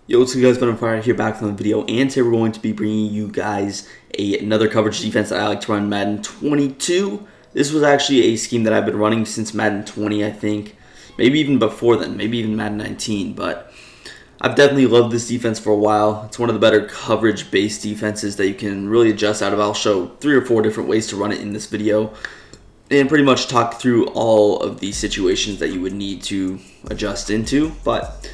Yo, what's up guys, Ben on Fire here back from the video, and today we're going to be bringing you guys another coverage defense that I like to run, Madden 22. This was actually a scheme that I've been running since Madden 20, I think. Maybe even before then, maybe even Madden 19, but I've definitely loved this defense for a while. It's one of the better coverage-based defenses that you can really adjust out of. I'll show 3 or 4 different ways to run it in this video, and pretty much talk through all of the situations that you would need to adjust into, but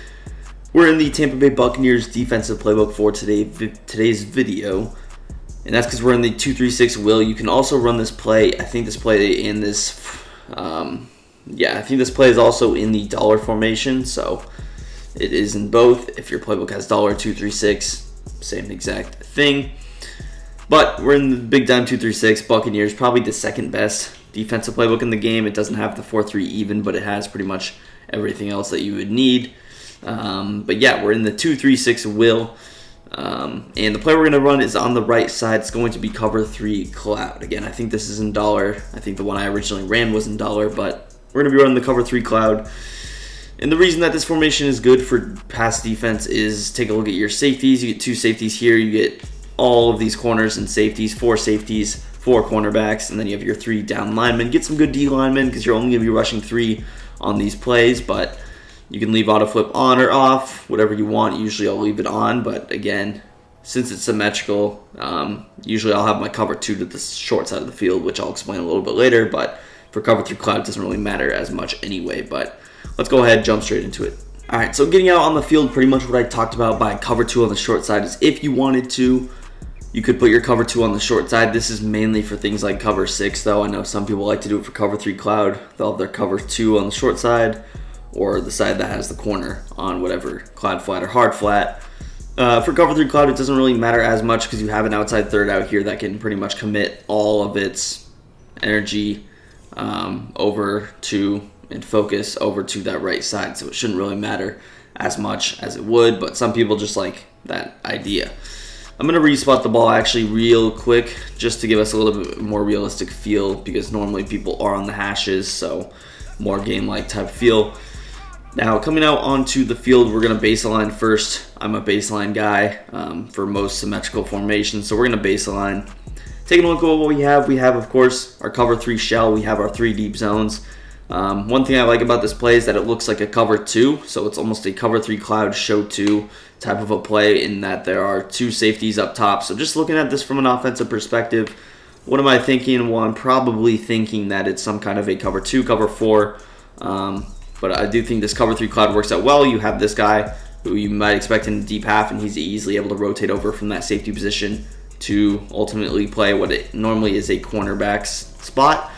we're in the Tampa Bay Buccaneers defensive playbook for today's video, and that's because we're in the 2-3-6 will. You can also run this play. I think this play and this, I think this play is also in the dollar formation, so it is in both. If your playbook has dollar 2-3-6, same exact thing. But we're in the big time 2-3-6. Buccaneers, probably the second best defensive playbook in the game. It doesn't have the 4-3 even, but it has pretty much everything else that you would need. But yeah, we're in the 2-3-6 will, and the play we're going to run is on the right side. It's going to be cover 3 cloud. Again, I think this is in dollar. I think the one I originally ran was in dollar, but we're going to be running the cover 3 cloud. And the reason that this formation is good for pass defense is, take a look at your safeties. You get 2 safeties here. You get all of these corners and safeties, 4 safeties, 4 cornerbacks, and then you have your 3 down linemen. Get some good D linemen because you're only going to be rushing 3 on these plays, but you can leave auto flip on or off, whatever you want. Usually I'll leave it on, but again, since it's symmetrical, usually I'll have my cover 2 to the short side of the field, which I'll explain a little bit later, but for cover 3 cloud, it doesn't really matter as much anyway, but let's go ahead and jump straight into it. All right, so getting out on the field, pretty much what I talked about by cover 2 on the short side is, if you wanted to, you could put your cover 2 on the short side. This is mainly for things like cover 6, though. I know some people like to do it for cover 3 cloud. They'll have their cover 2 on the short side, or the side that has the corner on whatever, cloud flat or hard flat. For cover 3 cloud, it doesn't really matter as much because you have an outside third out here that can pretty much commit all of its energy over to, and focus over to that right side, so it shouldn't really matter as much as it would, but some people just like that idea. I'm going to respot the ball actually real quick just to give us a little bit more realistic feel, because normally people are on the hashes, so more game-like type feel. Now, coming out onto the field, we're going to baseline first. I'm a baseline guy for most symmetrical formations, so we're going to baseline. Taking a look at what we have, of course, our cover 3 shell. We have our 3 deep zones. One thing I like about this play is that it looks like a cover 2, so it's almost a cover 3 cloud show 2 type of a play, in that there are 2 safeties up top. So just looking at this from an offensive perspective, what am I thinking? Well, I'm probably thinking that it's some kind of a cover 2, cover 4, but I do think this cover 3 cloud works out well. You have this guy who you might expect in the deep half, and he's easily able to rotate over from that safety position to ultimately play what it normally is a cornerback's spot.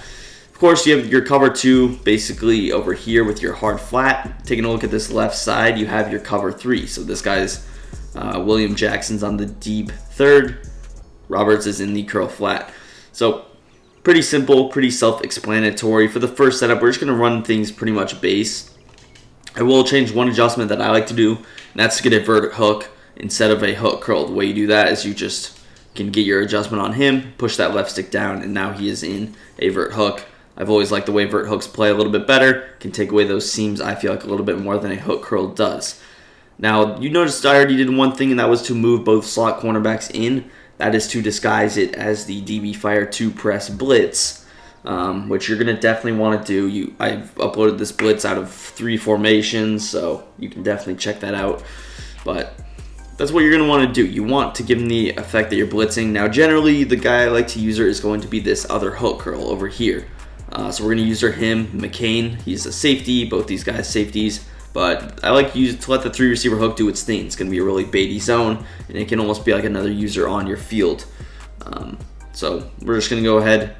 Of course, you have your cover 2 basically over here with your hard flat. Taking a look at this left side, you have your cover 3. So this guy's William Jackson's on the deep third. Roberts is in the curl flat. So pretty simple, pretty self-explanatory. For the first setup, we're just going to run things pretty much base. I will change one adjustment that I like to do, and that's to get a vert hook instead of a hook curl. The way you do that is you just can get your adjustment on him, push that left stick down, and now he is in a vert hook. I've always liked the way vert hooks play a little bit better. Can take away those seams, I feel like, a little bit more than a hook curl does. Now, you noticed I already did one thing, and that was to move both slot cornerbacks in. That is to disguise it as the DB Fire 2 press blitz, which you're going to definitely want to do. I've uploaded this blitz out of 3 formations, so you can definitely check that out. But that's what you're going to want to do. You want to give them the effect that you're blitzing. Now, generally, the guy I like to use is going to be this other hook curl over here. So we're going to use him, McCain. He's a safety, both these guys safeties. But I like to let the 3 receiver hook do its thing. It's going to be a really baity zone, and it can almost be like another user on your field. So we're just going to go ahead,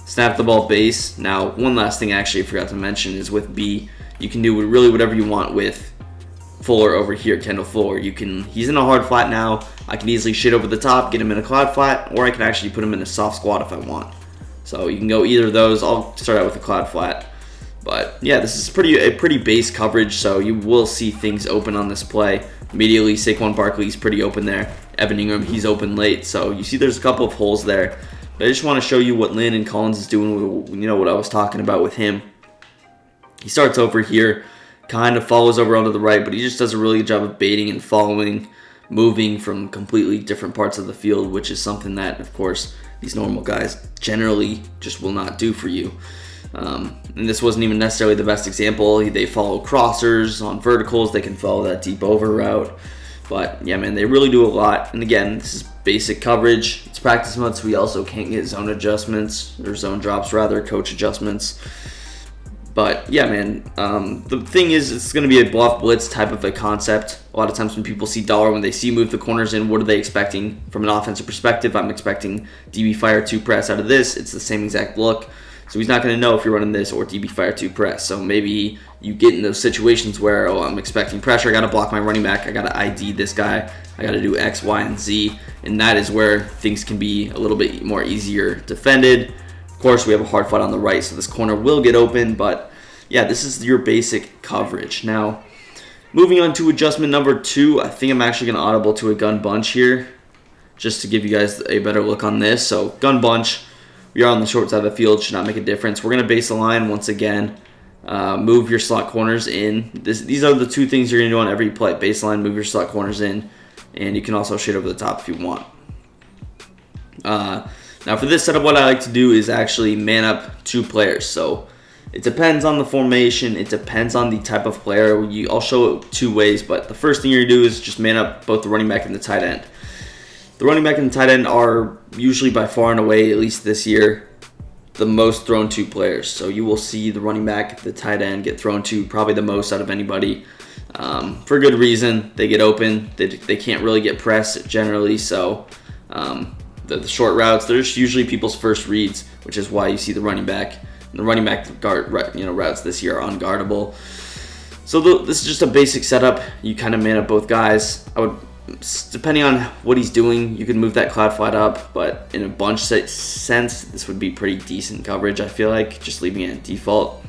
snap the ball base. Now, one last thing I actually forgot to mention is with B, you can do really whatever you want with Fuller over here, Kendall Fuller. He's in a hard flat now. I can easily shit over the top, get him in a cloud flat, or I can actually put him in a soft squat if I want. So you can go either of those. I'll start out with a cloud flat. But yeah, this is a pretty base coverage, so you will see things open on this play. Immediately, Saquon Barkley's pretty open there. Evan Ingram, he's open late. So you see there's a couple of holes there. But I just want to show you what Landon Collins is doing, what I was talking about with him. He starts over here. kind of follows over onto the right, but he just does a really good job of baiting and following, moving from completely different parts of the field, which is something that, of course, these normal guys generally just will not do for you. And this wasn't even necessarily the best example. They follow crossers on verticals. They can follow that deep over route. But yeah, man, they really do a lot. And again, this is basic coverage. It's practice mode, so we also can't get zone adjustments, or zone drops rather, coach adjustments. But yeah, man, the thing is, it's going to be a bluff blitz type of a concept. A lot of times when people see dollar, when they see move the corners in, what are they expecting from an offensive perspective? I'm expecting DB fire 2 press out of this. It's the same exact look. So he's not going to know if you're running this or DB fire 2 press. So maybe you get in those situations where, oh, I'm expecting pressure. I got to block my running back. I got to ID this guy. I got to do X, Y, and Z. And that is where things can be a little bit more easier defended. Of course, we have a hard fight on the right, so this corner will get open. But yeah, this is your basic coverage. Now, moving on to adjustment number 2, I think I'm actually going to audible to a gun bunch here, just to give you guys a better look on this. So gun bunch, we are on the short side of the field, should not make a difference. We're going to base the line once again. Move your slot corners in. These are the 2 things you're going to do on every play. Baseline, move your slot corners in, and you can also shade over the top if you want. Now for this setup, what I like to do is actually man up 2 players. So it depends on the formation. It depends on the type of player. I'll show it 2 ways, but the first thing you're going to do is just man up both the running back and the tight end. The running back and the tight end are usually by far and away, at least this year, the most thrown to players. So you will see the running back, the tight end get thrown to probably the most out of anybody. For good reason. They get open. They can't really get pressed generally. So the short routes, they're just usually people's first reads, which is why you see the running back. And the running back routes this year are unguardable. So this is just a basic setup. You kind of man up both guys. I would, depending on what he's doing, you can move that cloud flat up, but in a bunch sense, this would be pretty decent coverage, I feel like, just leaving it at default.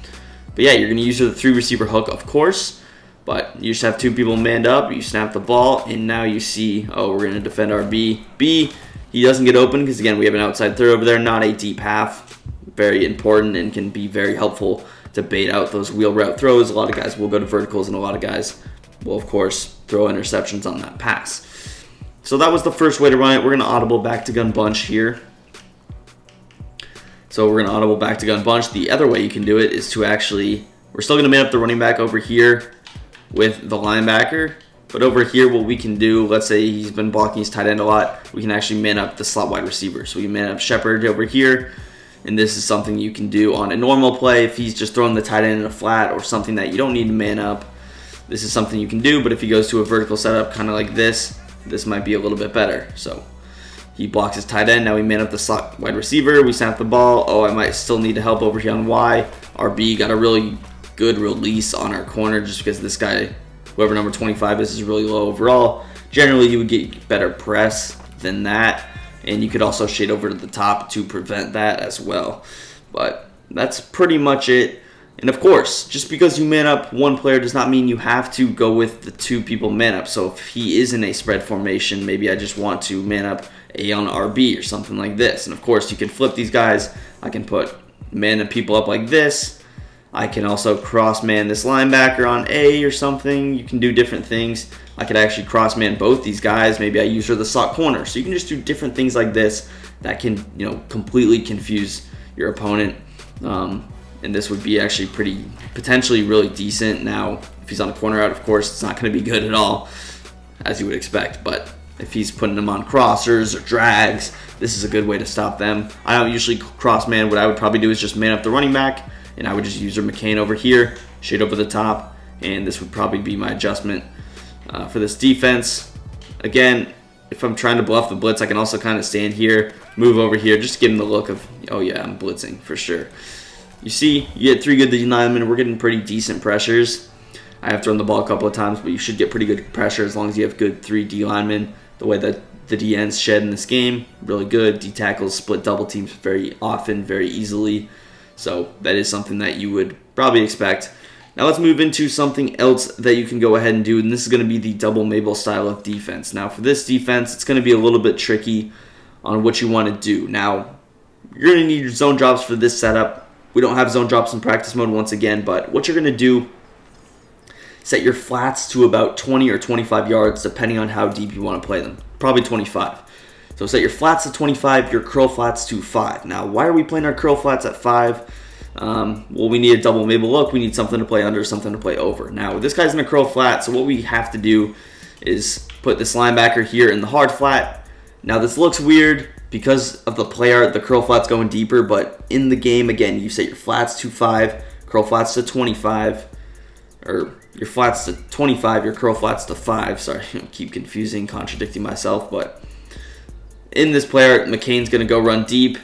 But yeah, you're going to use the 3 receiver hook, of course, but you just have 2 people manned up, you snap the ball, and now you see, oh, we're going to defend our B. B, he doesn't get open because, again, we have an outside throw over there, not a deep half. Very important and can be very helpful to bait out those wheel route throws. A lot of guys will go to verticals, and a lot of guys will, of course, throw interceptions on that pass. So that was the first way to run it. We're going to audible back to gun bunch here. So we're going to audible back to gun bunch. The other way you can do it is to actually, we're still going to man up the running back over here with the linebacker. But over here, what we can do, let's say he's been blocking his tight end a lot, we can actually man up the slot wide receiver. So we man up Shepard over here. And this is something you can do on a normal play if he's just throwing the tight end in a flat or something that you don't need to man up. This is something you can do, but if he goes to a vertical setup kind of like this might be a little bit better. So he blocks his tight end. Now we man up the slot wide receiver. We snap the ball. Oh, I might still need to help over here on Y. RB got a really good release on our corner just because this guy, whoever number 25 is really low overall. Generally, you would get better press than that. And you could also shade over to the top to prevent that as well. But that's pretty much it. And of course, just because you man up one player does not mean you have to go with the 2 people man up. So if he is in a spread formation, maybe I just want to man up A on RB or something like this. And of course, you can flip these guys. I can put man up people up like this. I can also cross man this linebacker on A or something. You can do different things. I could actually cross man both these guys. Maybe I use her the slot corner. So you can just do different things like this that can, completely confuse your opponent. And this would be actually potentially really decent. Now, if he's on a corner out, of course, it's not going to be good at all, as you would expect. But if he's putting them on crossers or drags, this is a good way to stop them. I don't usually cross man. What I would probably do is just man up the running back, and I would just use her McCain over here, shade over the top, and this would probably be my adjustment for this defense. Again, if I'm trying to bluff the blitz, I can also kind of stand here, move over here, just give him the look of, oh yeah, I'm blitzing for sure. You see, you get 3 good D linemen. We're getting pretty decent pressures. I have thrown the ball a couple of times, but you should get pretty good pressure as long as you have good 3 D linemen. The way that the D ends shed in this game, really good. D tackles split double teams very often, very easily. So that is something that you would probably expect. Now let's move into something else that you can go ahead and do, and this is going to be the double Mabel style of defense. Now for this defense, it's going to be a little bit tricky on what you want to do. Now, you're going to need your zone drops for this setup. We don't have zone drops in practice mode once again, but what you're going to do set your flats to about 20 or 25 yards, depending on how deep you want to play them. Probably 25. So set your flats to 25, your curl flats to 5. Now, why are we playing our curl flats at 5? Well, we need a double Mabel look. We need something to play under, something to play over. Now, this guy's in a curl flat, so what we have to do is put this linebacker here in the hard flat. Now, this looks weird because of the play art. The curl flat's going deeper, but in the game, again, you set your flats to 5, curl flats to 25, or your flats to 25, your curl flats to 5. Sorry, I keep confusing, contradicting myself, but in this player, McCain's going to go run deep,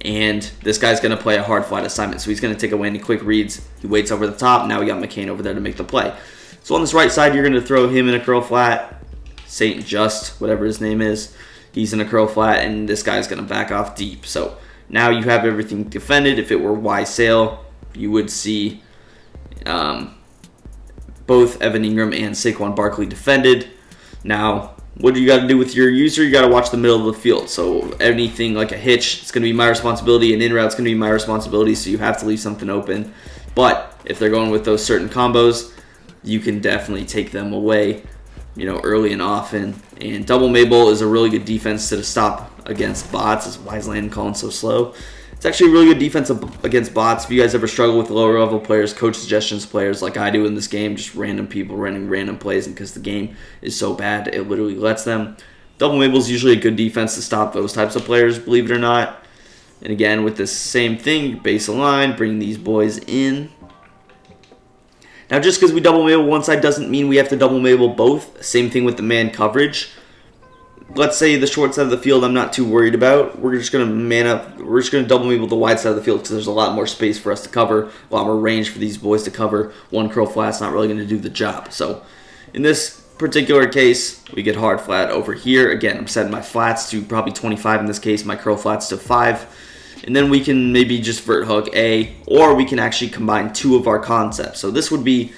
and this guy's going to play a hard flat assignment. So he's going to take away any quick reads. He waits over the top. Now we got McCain over there to make the play. So on this right side, you're going to throw him in a curl flat. Saint Just, whatever his name is, he's in a curl flat, and this guy's going to back off deep. So now you have everything defended. If it were Y Sale, you would see both Evan Ingram and Saquon Barkley defended. Now, what do you got to do with your user? You got to watch the middle of the field. So anything like a hitch, it's going to be my responsibility. An in route's going to be my responsibility. So you have to leave something open. But if they're going with those certain combos, you can definitely take them away, early and often. And double Mabel is a really good defense to stop against bots. Is why is Landon calling so slow? It's actually a really good defense against bots. If you guys ever struggle with lower level players, coach suggestions players like I do in this game, just random people running random plays, and because the game is so bad, it literally lets them. Double Mabel is usually a good defense to stop those types of players, believe it or not. And again, with this same thing, base a line, bring these boys in. Now, just because we double Mabel one side doesn't mean we have to double Mabel both. Same thing with the man coverage. Let's say the short side of the field I'm not too worried about. We're just going to man up. We're just going to double Mabel the wide side of the field because there's a lot more space for us to cover, a lot more range for these boys to cover. One curl flat's not really going to do the job. So in this particular case, we get hard flat over here. Again, I'm setting my flats to probably 25 in this case, my curl flats to 5. And then we can maybe just vert hook A, or we can actually combine two of our concepts. So this would be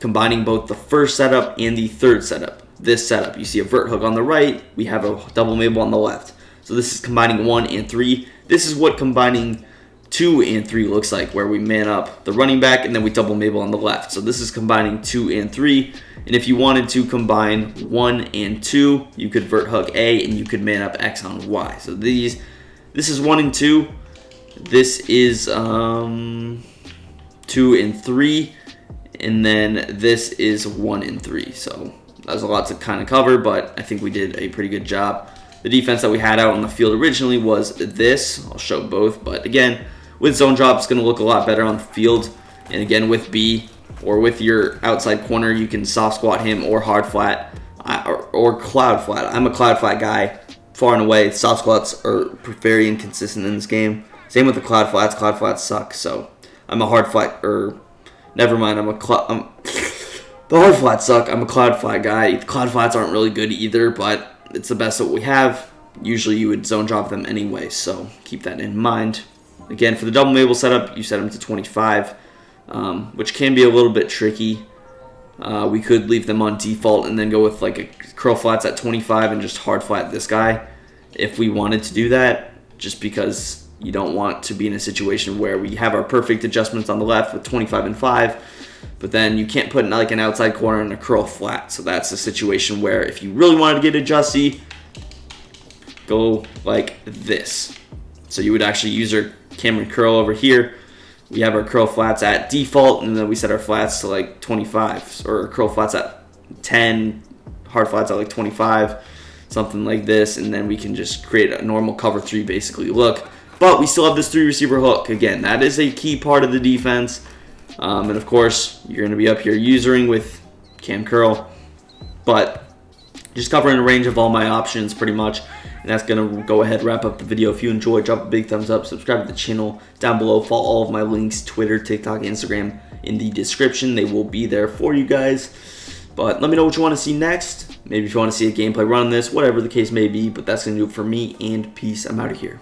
combining both the first setup and the third setup. This setup, you see a vert hook on the right, we have a double Mabel on the left. So this is combining 1 and 3. This is what combining 2 and 3 looks like, where we man up the running back and then we double Mabel on the left. So this is combining 2 and 3. And if you wanted to combine 1 and 2, you could vert hook A and you could man up X on Y. So this is 1 and 2. This is 2 and 3. And then this is 1 and 3. So there's a lot to kind of cover, but I think we did a pretty good job. The defense that we had out on the field originally was this. I'll show both, but again, with zone drop, it's going to look a lot better on the field. And again, with B or with your outside corner, you can soft squat him or hard flat or cloud flat. I'm a cloud flat guy, far and away. Soft squats are very inconsistent in this game. Same with the cloud flats. Cloud flats suck, so I'm a hard flat, or never mind, the hard flats suck. I'm a cloud flat guy. Cloud flats aren't really good either, but it's the best that we have. Usually you would zone drop them anyway, so keep that in mind. Again, for the double Mabel setup, you set them to 25, which can be a little bit tricky. We could leave them on default and then go with like a curl flats at 25 and just hard flat this guy if we wanted to do that, just because you don't want to be in a situation where we have our perfect adjustments on the left with 25 and 5. But then you can't put like an outside corner and a curl flat. So that's a situation where if you really wanted to get adjusty, go like this. So you would actually use our Cameron curl over here. We have our curl flats at default, and then we set our flats to like 25, or curl flats at 10, hard flats at like 25, something like this. And then we can just create a normal cover 3 basically look. But we still have this 3 receiver hook. Again, that is a key part of the defense. And of course, you're going to be up here usering with Cam Curl, but just covering a range of all my options pretty much. And that's going to go ahead and wrap up the video. If you enjoyed, drop a big thumbs up, subscribe to the channel down below, follow all of my links, Twitter, TikTok, Instagram in the description. They will be there for you guys. But let me know what you want to see next. Maybe if you want to see a gameplay run on this, whatever the case may be. But that's going to do it for me, and peace. I'm out of here.